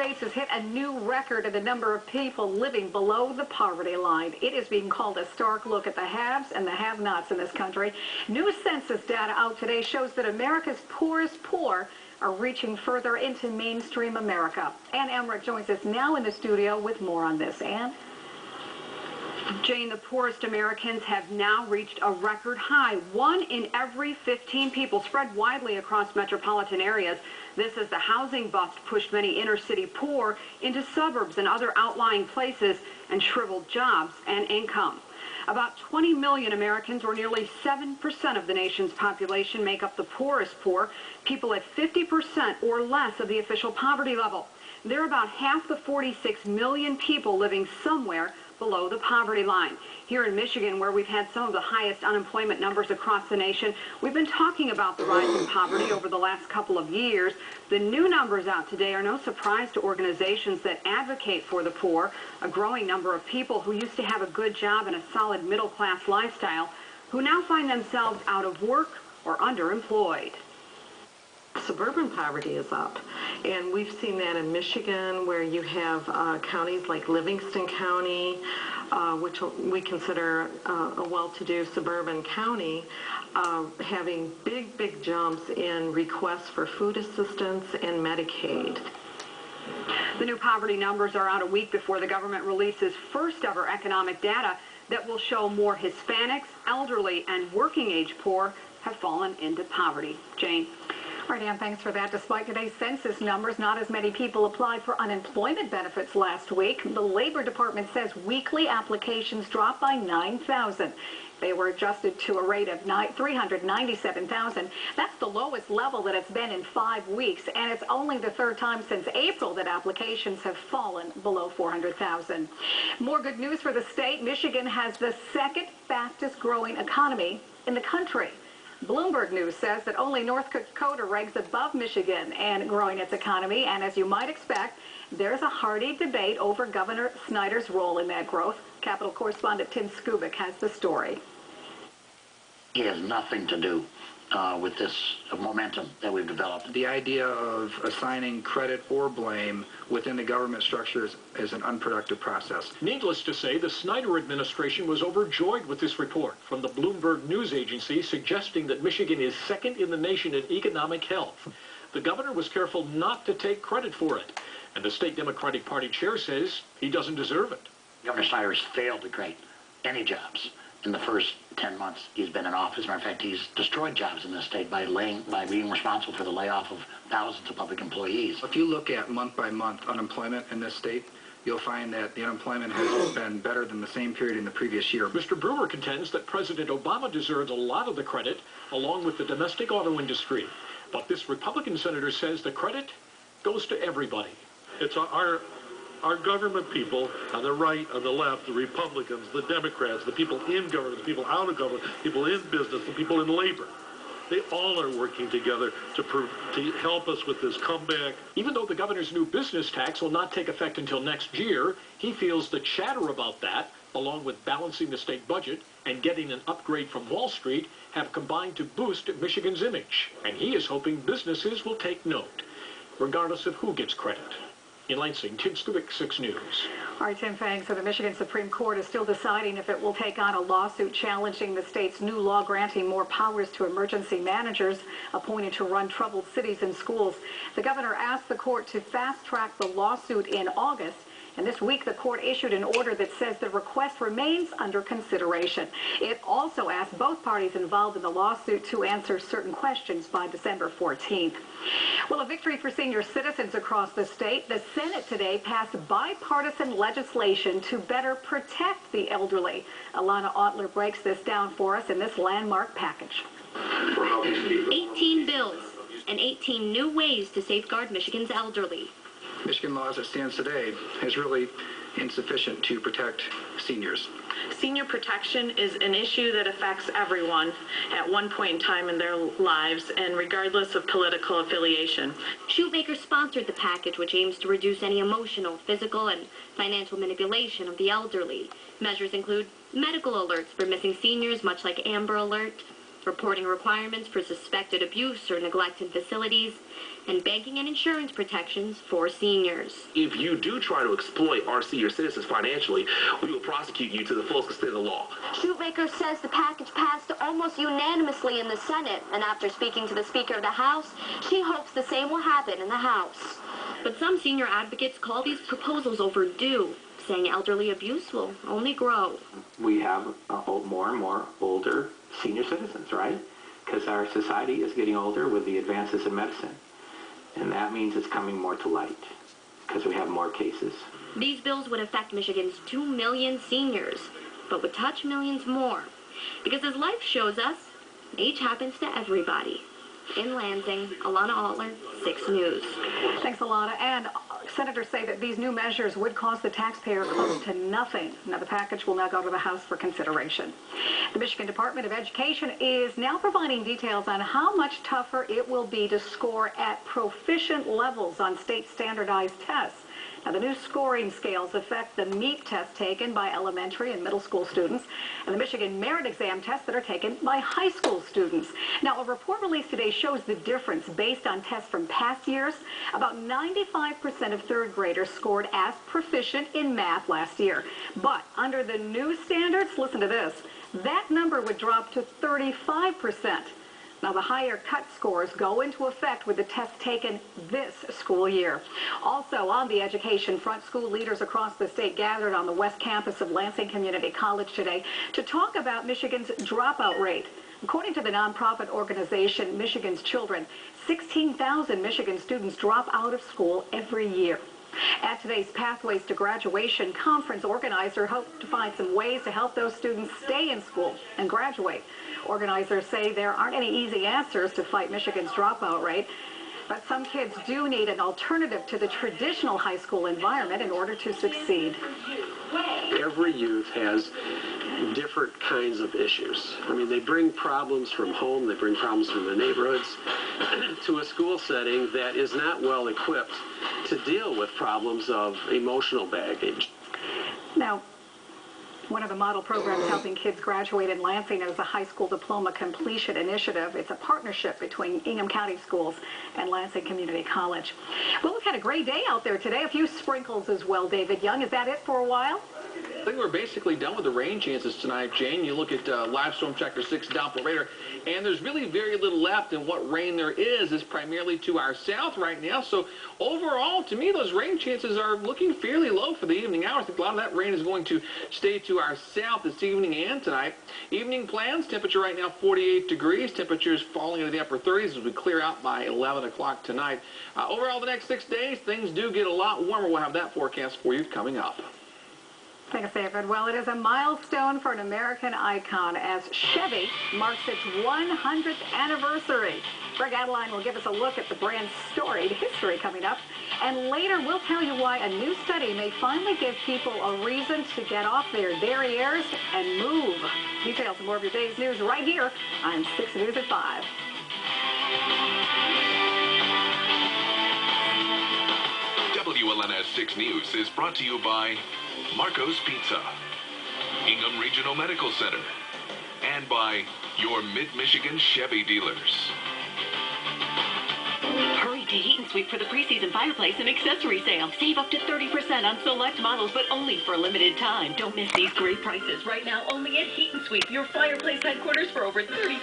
States has hit a new record in the number of people living below the poverty line. It is being called a stark look at the haves and the have-nots in this country. New census data out today shows that America's poorest poor are reaching further into mainstream America. Ann Emmerich joins us now in the studio with more on this. Ann? Jane, the poorest Americans have now reached a record high. 1 in every 15 people, spread widely across metropolitan areas. This as the housing bust pushed many inner city poor into suburbs and other outlying places and shriveled jobs and income. About 20 million Americans, or nearly 7% of the nation's population, make up the poorest poor, people at 50% or less of the official poverty level. They're about half the 46 million people living somewhere below the poverty line. Here in Michigan, where we've had some of the highest unemployment numbers across the nation, we've been talking about the rise in poverty over the last couple of years. The new numbers out today are no surprise to organizations that advocate for the poor, a growing number of people who used to have a good job and a solid middle-class lifestyle, who now find themselves out of work or underemployed. Suburban poverty is up, and we've seen that in Michigan, where you have counties like Livingston County, which we consider a well-to-do suburban county, having big jumps in requests for food assistance and Medicaid. The new poverty numbers are out a week before the government releases first ever economic data that will show more Hispanics, elderly, and working age poor have fallen into poverty. Jane? All right, Ann, thanks for that. Despite today's census numbers, not as many people applied for unemployment benefits last week. The Labor Department says weekly applications dropped by 9,000. They were adjusted to a rate of 397,000. That's the lowest level that it's been in 5 weeks, and it's only the third time since April that applications have fallen below 400,000. More good news for the state. Michigan has the second fastest growing economy in the country. Bloomberg News says that only North Dakota ranks above Michigan in growing its economy, and as you might expect, there's a hearty debate over Governor Snyder's role in that growth. Capitol correspondent Tim Skubic has the story. It has nothing to do with this momentum that we've developed. The idea of assigning credit or blame within the government structures is an unproductive process. Needless to say, the Snyder administration was overjoyed with this report from the Bloomberg News Agency suggesting that Michigan is second in the nation in economic health. The governor was careful not to take credit for it, and the state Democratic Party chair says he doesn't deserve it. Governor Snyder has failed to create any jobs in the first 10 months he's been in office. As a matter of fact, he's destroyed jobs in this state by being responsible for the layoff of thousands of public employees. If you look at month by month unemployment in this state, you'll find that the unemployment has been better than the same period in the previous year. Mr. Brewer contends that President Obama deserves a lot of the credit, along with the domestic auto industry. But this Republican senator says the credit goes to everybody. It's our government people on the right, on the left, the Republicans, the Democrats, the people in government, the people out of government, people in business, the people in labor. They all are working together to help us with this comeback. Even though the governor's new business tax will not take effect until next year, he feels the chatter about that, along with balancing the state budget and getting an upgrade from Wall Street, have combined to boost Michigan's image. And he is hoping businesses will take note, regardless of who gets credit. In Lansing, Tim Skubic, 6 News. All right, Tim, thanks. So the Michigan Supreme Court is still deciding if it will take on a lawsuit challenging the state's new law granting more powers to emergency managers appointed to run troubled cities and schools. The governor asked the court to fast-track the lawsuit in August. And this week, the court issued an order that says the request remains under consideration. It also asked both parties involved in the lawsuit to answer certain questions by December 14th. Well, a victory for senior citizens across the state. The Senate today passed bipartisan legislation to better protect the elderly. Alana Otler breaks this down for us in this landmark package. 18 bills and 18 new ways to safeguard Michigan's elderly. Michigan law as it stands today is really insufficient to protect seniors. Senior protection is an issue that affects everyone at one point in time in their lives and regardless of political affiliation. Shoemaker sponsored the package, which aims to reduce any emotional, physical, and financial manipulation of the elderly. Measures include medical alerts for missing seniors, much like Amber Alert, reporting requirements for suspected abuse or neglect in facilities, and banking and insurance protections for seniors. If you do try to exploit our senior citizens financially, we will prosecute you to the fullest extent of the law. Shoemaker says the package passed almost unanimously in the Senate, and after speaking to the Speaker of the House, she hopes the same will happen in the House. But some senior advocates call these proposals overdue, saying elderly abuse will only grow. We have more and more older senior citizens, right? Because our society is getting older with the advances in medicine. And that means it's coming more to light because we have more cases. These bills would affect Michigan's 2 million seniors, but would touch millions more. Because as life shows us, age happens to everybody. In Lansing, Alana Altler, 6 News. Thanks, Alana. And senators say that these new measures would cost the taxpayer close to nothing. Now, the package will now go to the House for consideration. The Michigan Department of Education is now providing details on how much tougher it will be to score at proficient levels on state standardized tests. Now, the new scoring scales affect the MEEP test taken by elementary and middle school students and the Michigan Merit Exam tests that are taken by high school students. Now, a report released today shows the difference based on tests from past years. About 95% of third graders scored as proficient in math last year. But under the new standards, listen to this, that number would drop to 35%. Now, the higher cut scores go into effect with the test taken this school year. Also, on the education front, school leaders across the state gathered on the west campus of Lansing Community College today to talk about Michigan's dropout rate. According to the nonprofit organization Michigan's Children, 16,000 Michigan students drop out of school every year. At today's Pathways to Graduation conference, organizers hope to find some ways to help those students stay in school and graduate. Organizers say there aren't any easy answers to fight Michigan's dropout rate, but some kids do need an alternative to the traditional high school environment in order to succeed. Every youth has different kinds of issues. I mean, they bring problems from home, they bring problems from the neighborhoods to a school setting that is not well equipped to deal with problems of emotional baggage. Now, one of the model programs helping kids graduate in Lansing is the High School Diploma Completion Initiative. It's a partnership between Ingham County Schools and Lansing Community College. Well, we've had a great day out there today. A few sprinkles as well, David Young. Is that it for a while? I think we're basically done with the rain chances tonight, Jane. You look at live storm checker 6 Doppler radar, and there's really very little left, and what rain there is primarily to our south right now. So overall, to me, those rain chances are looking fairly low for the evening hours. I think a lot of that rain is going to stay to our south this evening and tonight. Evening plans, temperature right now 48 degrees. Temperatures falling into the upper 30s as we clear out by 11 o'clock tonight. Overall, the next 6 days, things do get a lot warmer. We'll have that forecast for you coming up. Thanks, David. Well, it is a milestone for an American icon as Chevy marks its 100th anniversary. Greg Adeline will give us a look at the brand's storied history coming up. And later, we'll tell you why a new study may finally give people a reason to get off their derrieres and move. Details and more of your day's news right here on 6 News at 5. WLNS 6 News is brought to you by Marco's Pizza, Ingham Regional Medical Center, and by your Mid-Michigan Chevy dealers. Hurry to Heat & Sweep for the preseason fireplace and accessory sale. Save up to 30% on select models, but only for a limited time. Don't miss these great prices right now only at Heat & Sweep, your fireplace headquarters for over 34